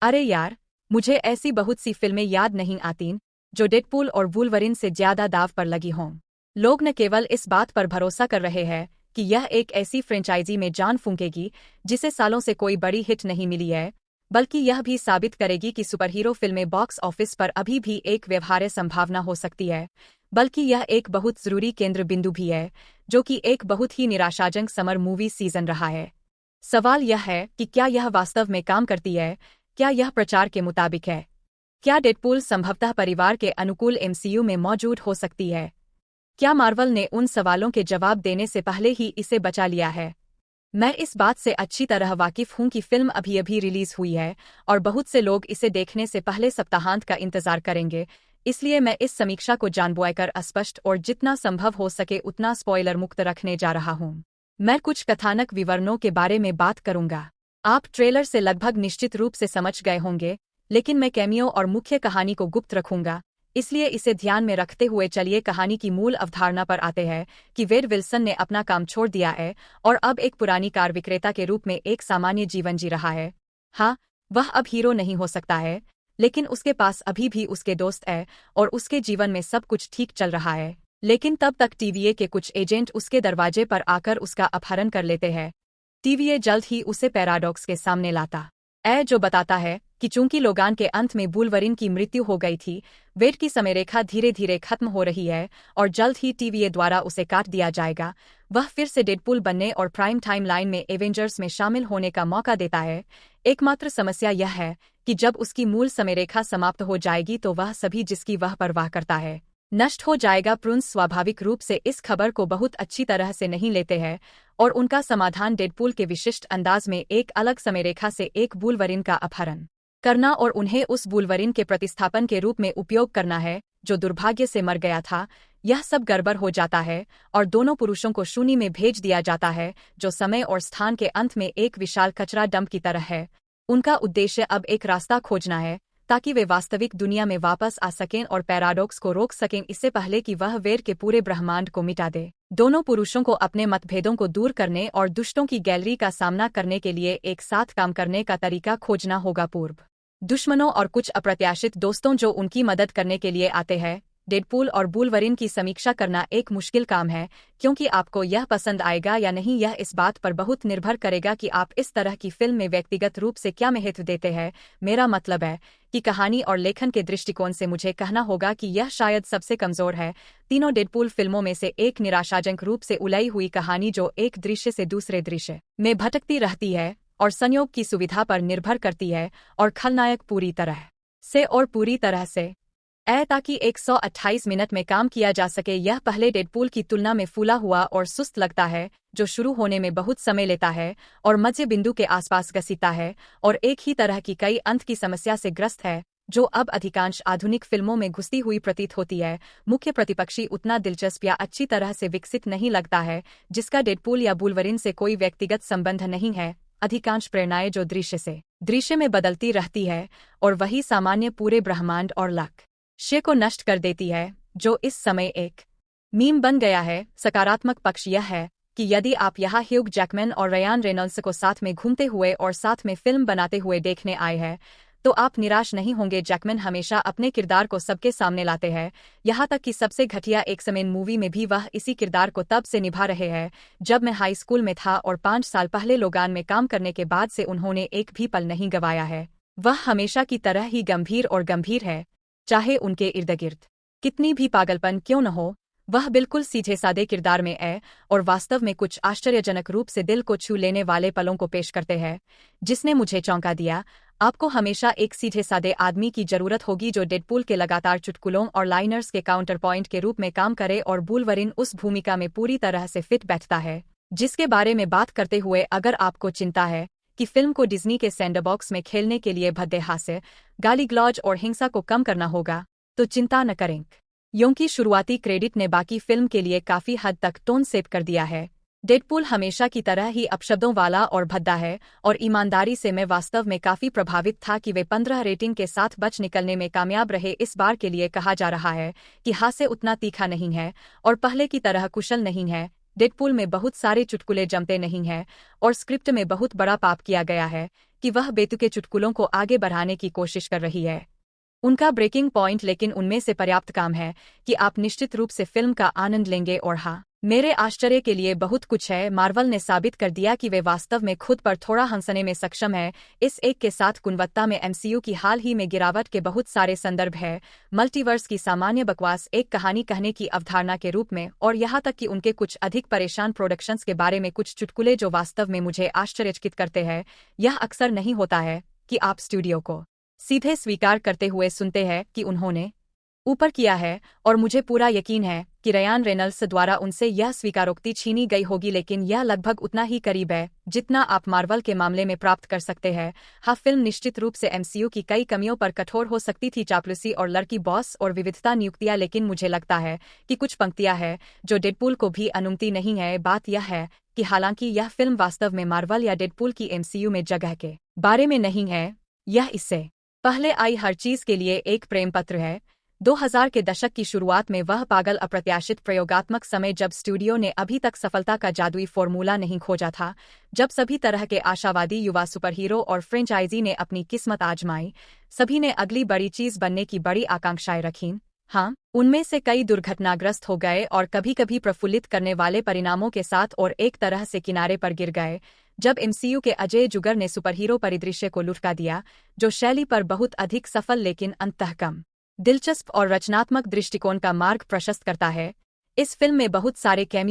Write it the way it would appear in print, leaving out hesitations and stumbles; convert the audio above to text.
अरे यार, मुझे ऐसी बहुत सी फिल्में याद नहीं आतीं जो डेडपूल और वुल्वरिन से ज्यादा दाव पर लगी हों। लोग न केवल इस बात पर भरोसा कर रहे हैं कि यह एक ऐसी फ्रेंचाइजी में जान फूंकेगी जिसे सालों से कोई बड़ी हिट नहीं मिली है, बल्कि यह भी साबित करेगी कि सुपरहीरो फिल्में बॉक्स ऑफिस पर अभी भी एक व्यवहार्य संभावना हो सकती है। बल्कि यह एक बहुत जरूरी केंद्र बिंदु भी है, जो कि एक बहुत ही निराशाजनक समर मूवी सीजन रहा है। सवाल यह है कि क्या यह वास्तव में काम करती है? क्या यह प्रचार के मुताबिक है? क्या डेडपूल संभवतः परिवार के अनुकूल एमसीयू में मौजूद हो सकती है? क्या मार्वल ने उन सवालों के जवाब देने से पहले ही इसे बचा लिया है? मैं इस बात से अच्छी तरह वाकिफ हूं कि फिल्म अभी अभी रिलीज हुई है और बहुत से लोग इसे देखने से पहले सप्ताहांत का इंतजार करेंगे, इसलिए मैं इस समीक्षा को जानबूझकर अस्पष्ट और जितना संभव हो सके उतना स्पॉइलर मुक्त रखने जा रहा हूं। मैं कुछ कथानक विवरणों के बारे में बात करूंगा। आप ट्रेलर से लगभग निश्चित रूप से समझ गए होंगे, लेकिन मैं कैमियो और मुख्य कहानी को गुप्त रखूंगा, इसलिए इसे ध्यान में रखते हुए चलिए कहानी की मूल अवधारणा पर आते हैं कि वेड विल्सन ने अपना काम छोड़ दिया है और अब एक पुरानी कार विक्रेता के रूप में एक सामान्य जीवन जी रहा है। हाँ, वह अब हीरो नहीं हो सकता है, लेकिन उसके पास अभी भी उसके दोस्त है और उसके जीवन में सब कुछ ठीक चल रहा है। लेकिन तब तक टीवीए के कुछ एजेंट उसके दरवाजे पर आकर उसका अपहरण कर लेते हैं। टीवीए जल्द ही उसे पैराडॉक्स के सामने लाता है, जो बताता है कि चूंकि लोगान के अंत में वुल्वरिन की मृत्यु हो गई थी, वेड की समयरेखा धीरे धीरे खत्म हो रही है और जल्द ही टीवीए द्वारा उसे काट दिया जाएगा। वह फिर से डेडपूल बनने और प्राइम टाइम लाइन में एवेंजर्स में शामिल होने का मौका देता है। एकमात्र समस्या यह है कि जब उसकी मूल समयरेखा समाप्त हो जाएगी तो वह सभी जिसकी वह परवाह करता है नष्ट हो जाएगा। प्रुन्स स्वाभाविक रूप से इस खबर को बहुत अच्छी तरह से नहीं लेते हैं और उनका समाधान डेडपूल के विशिष्ट अंदाज में एक अलग समयरेखा से एक वुल्वरिन का अपहरण करना और उन्हें उस वुल्वरिन के प्रतिस्थापन के रूप में उपयोग करना है जो दुर्भाग्य से मर गया था। यह सब गड़बड़ हो जाता है और दोनों पुरुषों को शून्य में भेज दिया जाता है, जो समय और स्थान के अंत में एक विशाल कचरा डंप की तरह है। उनका उद्देश्य अब एक रास्ता खोजना है ताकि वे वास्तविक दुनिया में वापस आ सकें और पैराडॉक्स को रोक सकें इससे पहले कि वह वेड के पूरे ब्रह्मांड को मिटा दे। दोनों पुरुषों को अपने मतभेदों को दूर करने और दुष्टों की गैलरी का सामना करने के लिए एक साथ काम करने का तरीका खोजना होगा। पूर्व दुश्मनों और कुछ अप्रत्याशित दोस्तों जो उनकी मदद करने के लिए आते हैं। डेडपूल और वुल्वरिन की समीक्षा करना एक मुश्किल काम है, क्योंकि आपको यह पसंद आएगा या नहीं यह इस बात पर बहुत निर्भर करेगा कि आप इस तरह की फिल्म में व्यक्तिगत रूप से क्या महत्व देते हैं। मेरा मतलब है कि कहानी और लेखन के दृष्टिकोण से मुझे कहना होगा कि यह शायद सबसे कमजोर है तीनों डेडपूल फिल्मों में से। एक निराशाजनक रूप से उलझी हुई कहानी जो एक दृश्य से दूसरे दृश्य में भटकती रहती है और संयोग की सुविधा पर निर्भर करती है, और खलनायक पूरी तरह से ताकि 128 मिनट में काम किया जा सके। यह पहले डेडपूल की तुलना में फूला हुआ और सुस्त लगता है, जो शुरू होने में बहुत समय लेता है और मध्य बिंदु के आसपास घसीटता है और एक ही तरह की कई अंत की समस्या से ग्रस्त है, जो अब अधिकांश आधुनिक फिल्मों में घुसती हुई प्रतीत होती है। मुख्य प्रतिपक्षी उतना दिलचस्प या अच्छी तरह से विकसित नहीं लगता है, जिसका डेडपूल या वुल्वरिन से कोई व्यक्तिगत संबंध नहीं है। अधिकांश प्रेरणाएं जो दृश्य से दृश्य में बदलती रहती है और वही सामान्य पूरे ब्रह्मांड और लक्ष्य को नष्ट कर देती है, जो इस समय एक मीम बन गया है। सकारात्मक पक्ष यह है कि यदि आप यहाँ ह्यूग जैकमैन और रयान रेनॉल्ड्स को साथ में घूमते हुए और साथ में फिल्म बनाते हुए देखने आए हैं, तो आप निराश नहीं होंगे। जैकमैन हमेशा अपने किरदार को सबके सामने लाते हैं, यहाँ तक कि सबसे घटिया एक्स-मेन मूवी में भी वह इसी किरदार को तब से निभा रहे हैं जब मैं हाई स्कूल में था, और 5 साल पहले लोगान में काम करने के बाद से उन्होंने एक भी पल नहीं गंवाया है। वह हमेशा की तरह ही गंभीर है, चाहे उनके इर्द गिर्द कितनी भी पागलपन क्यों न हो। वह बिल्कुल सीधे सादे किरदार में है और वास्तव में कुछ आश्चर्यजनक रूप से दिल को छू लेने वाले पलों को पेश करते हैं, जिसने मुझे चौंका दिया। आपको हमेशा एक सीधे सादे आदमी की जरूरत होगी जो डेडपूल के लगातार चुटकुलों और लाइनर्स के काउंटर पॉइंट के रूप में काम करे, और वुल्वरिन उस भूमिका में पूरी तरह से फिट बैठता है, जिसके बारे में बात करते हुए अगर आपको चिंता है कि फिल्म को डिज्नी के सैंडबॉक्स में खेलने के लिए भद्दे हास्य, गाली गलौज और हिंसा को कम करना होगा, तो चिंता न करें, क्योंकि शुरुआती क्रेडिट ने बाकी फिल्म के लिए काफी हद तक टोन सेट कर दिया है। डेडपूल हमेशा की तरह ही अपशब्दों वाला और भद्दा है, और ईमानदारी से मैं वास्तव में काफी प्रभावित था कि वे 15 रेटिंग के साथ बच निकलने में कामयाब रहे। इस बार के लिए कहा जा रहा है कि हास्य उतना तीखा नहीं है और पहले की तरह कुशल नहीं है। डेडपूल में बहुत सारे चुटकुले जमते नहीं हैं और स्क्रिप्ट में बहुत बड़ा पाप किया गया है कि वह बेतुके चुटकुलों को आगे बढ़ाने की कोशिश कर रही है। उनका ब्रेकिंग पॉइंट लेकिन उनमें से पर्याप्त काम है कि आप निश्चित रूप से फिल्म का आनंद लेंगे। और हाँ, मेरे आश्चर्य के लिए बहुत कुछ है। मार्वल ने साबित कर दिया कि वे वास्तव में खुद पर थोड़ा हंसने में सक्षम है। इस एक के साथ गुणवत्ता में एमसीयू की हाल ही में गिरावट के बहुत सारे संदर्भ है। मल्टीवर्स की सामान्य बकवास एक कहानी कहने की अवधारणा के रूप में, और यहाँ तक कि उनके कुछ अधिक परेशान प्रोडक्शंस के बारे में कुछ चुटकुले जो वास्तव में मुझे आश्चर्यचकित करते हैं। यह अक्सर नहीं होता है कि आप स्टूडियो को सीधे स्वीकार करते हुए सुनते हैं कि उन्होंने ऊपर किया है, और मुझे पूरा यकीन है कि रयान रेनल्ड्स द्वारा उनसे यह स्वीकारोक्ति छीनी गई होगी, लेकिन यह लगभग उतना ही करीब है जितना आप मार्वल के मामले में प्राप्त कर सकते हैं। हाँ, फिल्म निश्चित रूप से एमसीयू की कई कमियों पर कठोर हो सकती थी, चापलूसी और लड़की बॉस और विविधता नियुक्तियां, लेकिन मुझे लगता है कि कुछ पंक्तियां हैं जो डेडपूल को भी अनुमति नहीं है। बात यह है कि हालांकि यह फिल्म वास्तव में मार्वल या डेडपूल की एमसीयू में जगह के बारे में नहीं है, यह इससे पहले आई हर चीज के लिए एक प्रेम पत्र है। 2000 के दशक की शुरुआत में वह पागल अप्रत्याशित प्रयोगात्मक समय जब स्टूडियो ने अभी तक सफलता का जादुई फॉर्मूला नहीं खोजा था, जब सभी तरह के आशावादी युवा सुपरहीरो और फ्रेंचाइजी ने अपनी किस्मत आजमाई, सभी ने अगली बड़ी चीज बनने की बड़ी आकांक्षाएं रखीं। हाँ, उनमें से कई दुर्घटनाग्रस्त हो गए और कभी-कभी प्रफुल्लित करने वाले परिणामों के साथ, और एक तरह से किनारे पर गिर गए जब एमसीयू के अजय जुगर ने सुपरहीरो परिदृश्य को लुढ़का दिया, जो शैली पर बहुत अधिक सफल लेकिन अंततः कम दिलचस्प और रचनात्मक दृष्टिकोण का मार्ग प्रशस्त करता है। इस फिल्म में बहुत सारे कैमियो